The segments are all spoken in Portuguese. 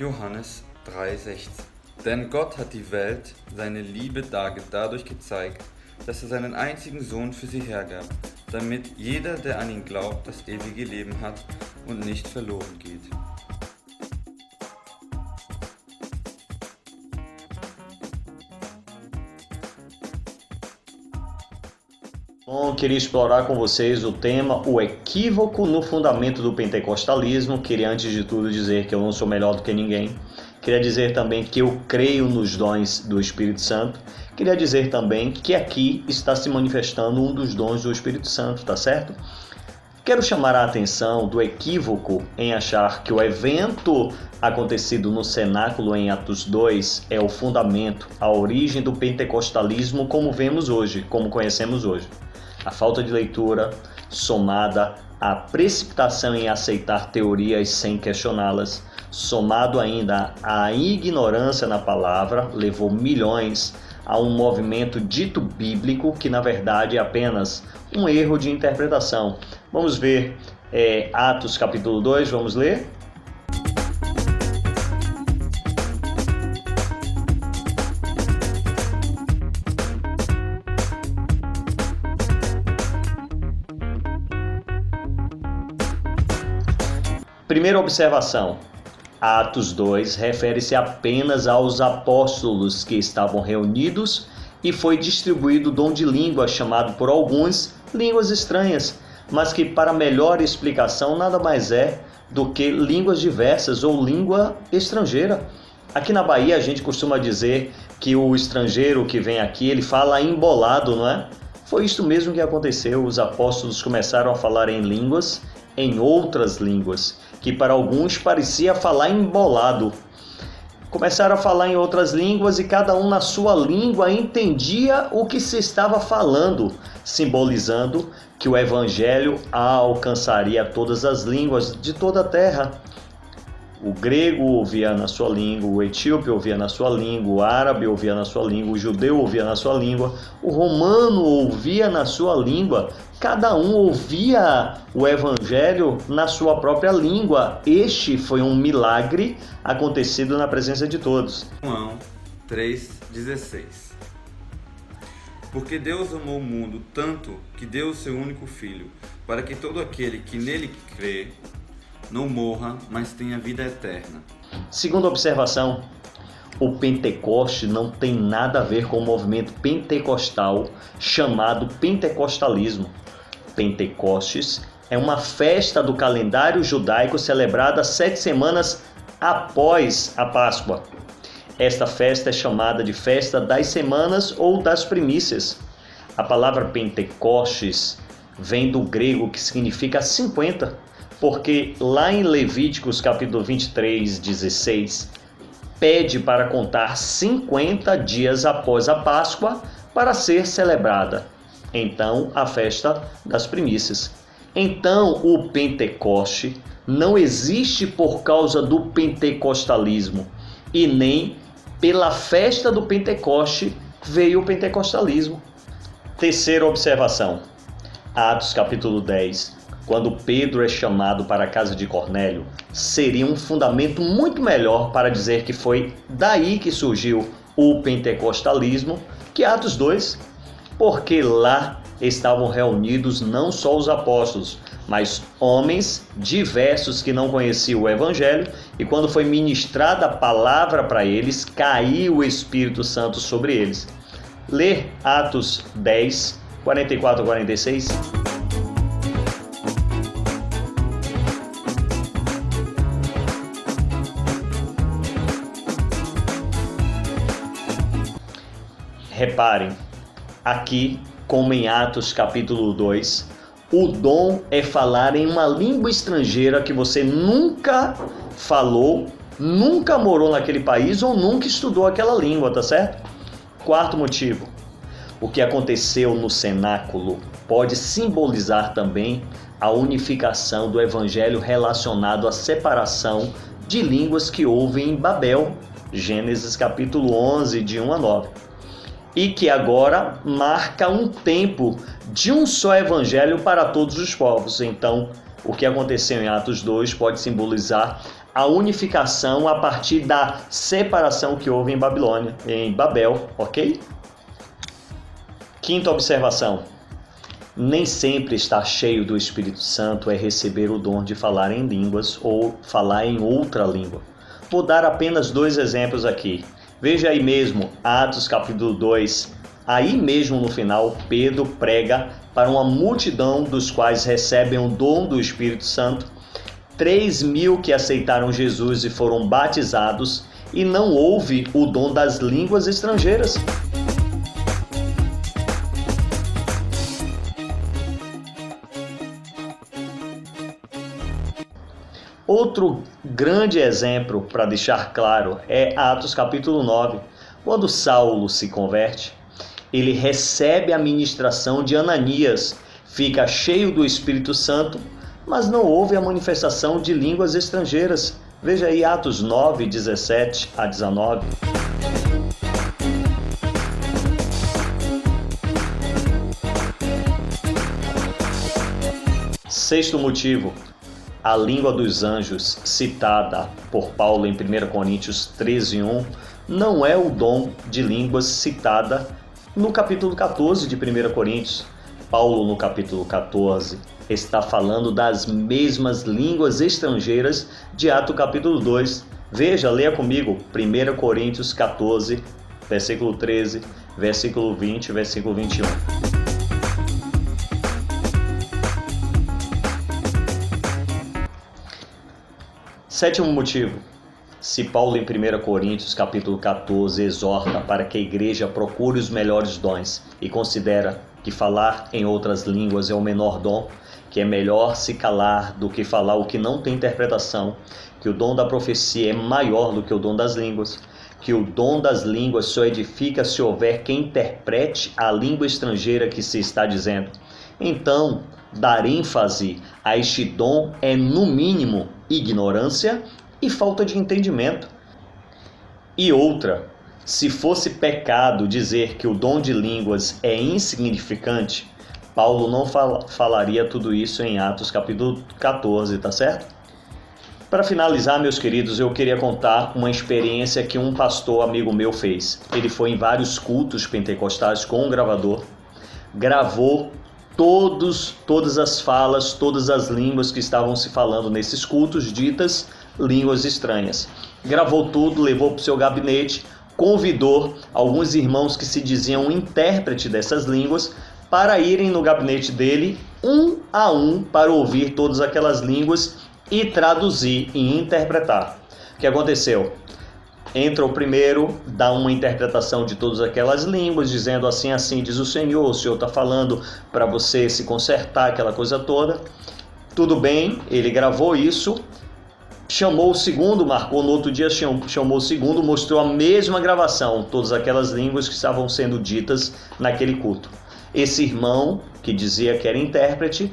Johannes 3,16. Denn Gott hat die Welt, seine Liebe dadurch gezeigt, dass er seinen einzigen Sohn für sie hergab, damit jeder, der an ihn glaubt, das ewige Leben hat und nicht verloren geht. Bom, queria explorar com vocês o tema o equívoco no fundamento do pentecostalismo. Queria antes de tudo dizer que eu não sou melhor do que ninguém. Queria dizer também que eu creio nos dons do Espírito Santo. Queria dizer também que aqui está se manifestando um dos dons do Espírito Santo, tá certo? Quero chamar a atenção do equívoco em achar que o evento acontecido no cenáculo em Atos 2 é o fundamento, a origem do pentecostalismo como vemos hoje, como conhecemos hoje. A falta de leitura, somada à precipitação em aceitar teorias sem questioná-las, somado ainda à ignorância na palavra, levou milhões a um movimento dito bíblico que na verdade é apenas um erro de interpretação. Vamos ver Atos capítulo 2, vamos ler? Primeira observação, Atos 2 refere-se apenas aos apóstolos que estavam reunidos e foi distribuído o dom de língua, chamado por alguns línguas estranhas, mas que para melhor explicação nada mais é do que línguas diversas ou língua estrangeira. Aqui na Bahia a gente costuma dizer que o estrangeiro que vem aqui, ele fala embolado, não é? Foi isso mesmo que aconteceu, os apóstolos começaram a falar em línguas, em outras línguas, que para alguns parecia falar embolado. Começaram a falar em outras línguas e cada um na sua língua entendia o que se estava falando, simbolizando que o evangelho alcançaria todas as línguas de toda a terra. O grego ouvia na sua língua, o etíope ouvia na sua língua, o árabe ouvia na sua língua, o judeu ouvia na sua língua, o romano ouvia na sua língua, cada um ouvia o evangelho na sua própria língua. Este foi um milagre acontecido na presença de todos. João 3,16. Porque Deus amou o mundo tanto que deu o seu único Filho, para que todo aquele que nele crê não morra, mas tenha vida eterna. Segunda observação, o Pentecoste não tem nada a ver com o movimento pentecostal chamado pentecostalismo. Pentecostes é uma festa do calendário judaico celebrada 7 semanas após a Páscoa. Esta festa é chamada de Festa das Semanas ou das Primícias. A palavra Pentecostes vem do grego que significa 50, porque lá em Levíticos capítulo 23, 16, pede para contar 50 dias após a Páscoa para ser celebrada, então, a festa das primícias. Então, o Pentecoste não existe por causa do pentecostalismo e nem pela festa do Pentecoste veio o pentecostalismo. Terceira observação, Atos capítulo 10. Quando Pedro é chamado para a casa de Cornélio, seria um fundamento muito melhor para dizer que foi daí que surgiu o pentecostalismo que Atos 2, porque lá estavam reunidos não só os apóstolos, mas homens diversos que não conheciam o evangelho, e quando foi ministrada a palavra para eles, caiu o Espírito Santo sobre eles. Lê Atos 10, 44 a 46. Reparem, aqui, como em Atos capítulo 2, o dom é falar em uma língua estrangeira que você nunca falou, nunca morou naquele país ou nunca estudou aquela língua, tá certo? Quarto motivo, o que aconteceu no cenáculo pode simbolizar também a unificação do evangelho relacionado à separação de línguas que houve em Babel, Gênesis capítulo 11, de 1 a 9. E que agora marca um tempo de um só evangelho para todos os povos. Então, o que aconteceu em Atos 2 pode simbolizar a unificação a partir da separação que houve em Babilônia, em Babel, ok? Quinta observação. Nem sempre estar cheio do Espírito Santo é receber o dom de falar em línguas ou falar em outra língua. Vou dar apenas 2 exemplos aqui. Veja aí mesmo, Atos capítulo 2. Aí mesmo no final, Pedro prega para uma multidão dos quais recebem o dom do Espírito Santo. 3.000 que aceitaram Jesus e foram batizados, e não houve o dom das línguas estrangeiras. Outro grande exemplo para deixar claro é Atos capítulo 9. Quando Saulo se converte, ele recebe a ministração de Ananias, fica cheio do Espírito Santo, mas não houve a manifestação de línguas estrangeiras. Veja aí Atos 9, 17 a 19. Sexto motivo. A língua dos anjos, citada por Paulo em 1 Coríntios 13:1, não é o dom de línguas citada no capítulo 14 de 1 Coríntios. Paulo, no capítulo 14, está falando das mesmas línguas estrangeiras de Atos capítulo 2. Veja, leia comigo, 1 Coríntios 14, versículo 13, versículo 20, versículo 21. Sétimo motivo. Se Paulo em 1 Coríntios capítulo 14 exorta para que a igreja procure os melhores dons e considera que falar em outras línguas é o menor dom, que é melhor se calar do que falar o que não tem interpretação, que o dom da profecia é maior do que o dom das línguas, que o dom das línguas só edifica se houver quem interprete a língua estrangeira que se está dizendo. Então, dar ênfase a este dom é, no mínimo, ignorância e falta de entendimento. E outra, se fosse pecado dizer que o dom de línguas é insignificante, Paulo não falaria tudo isso em Atos capítulo 14, tá certo? Para finalizar, meus queridos, eu queria contar uma experiência que um pastor amigo meu fez. Ele foi em vários cultos pentecostais com um gravador, gravou todas as falas, todas as línguas que estavam se falando nesses cultos, ditas línguas estranhas. Gravou tudo, levou para o seu gabinete, convidou alguns irmãos que se diziam intérprete dessas línguas para irem no gabinete dele, um a um, para ouvir todas aquelas línguas e traduzir e interpretar. O que aconteceu? Entra o primeiro, dá uma interpretação de todas aquelas línguas, dizendo assim, assim diz o Senhor está falando para você se consertar, aquela coisa toda. Tudo bem, ele gravou isso, chamou o segundo, marcou no outro dia, chamou o segundo, mostrou a mesma gravação, todas aquelas línguas que estavam sendo ditas naquele culto. Esse irmão, que dizia que era intérprete,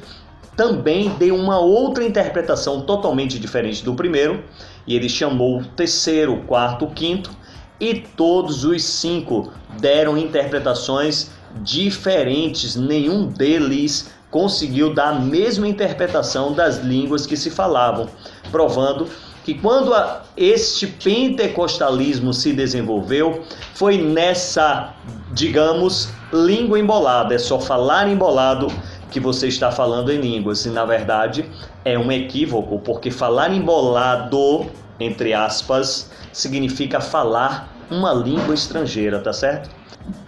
também deu uma outra interpretação totalmente diferente do primeiro, e ele chamou o terceiro, o quarto, o quinto, e todos os 5 deram interpretações diferentes. Nenhum deles conseguiu dar a mesma interpretação das línguas que se falavam, provando que quando este pentecostalismo se desenvolveu, foi nessa, digamos, língua embolada, é só falar embolado que você está falando em línguas, e na verdade é um equívoco, porque falar embolado, entre aspas, significa falar uma língua estrangeira, tá certo?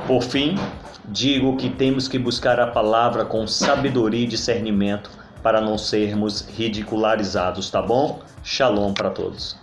Por fim, digo que temos que buscar a palavra com sabedoria e discernimento para não sermos ridicularizados, tá bom? Shalom para todos.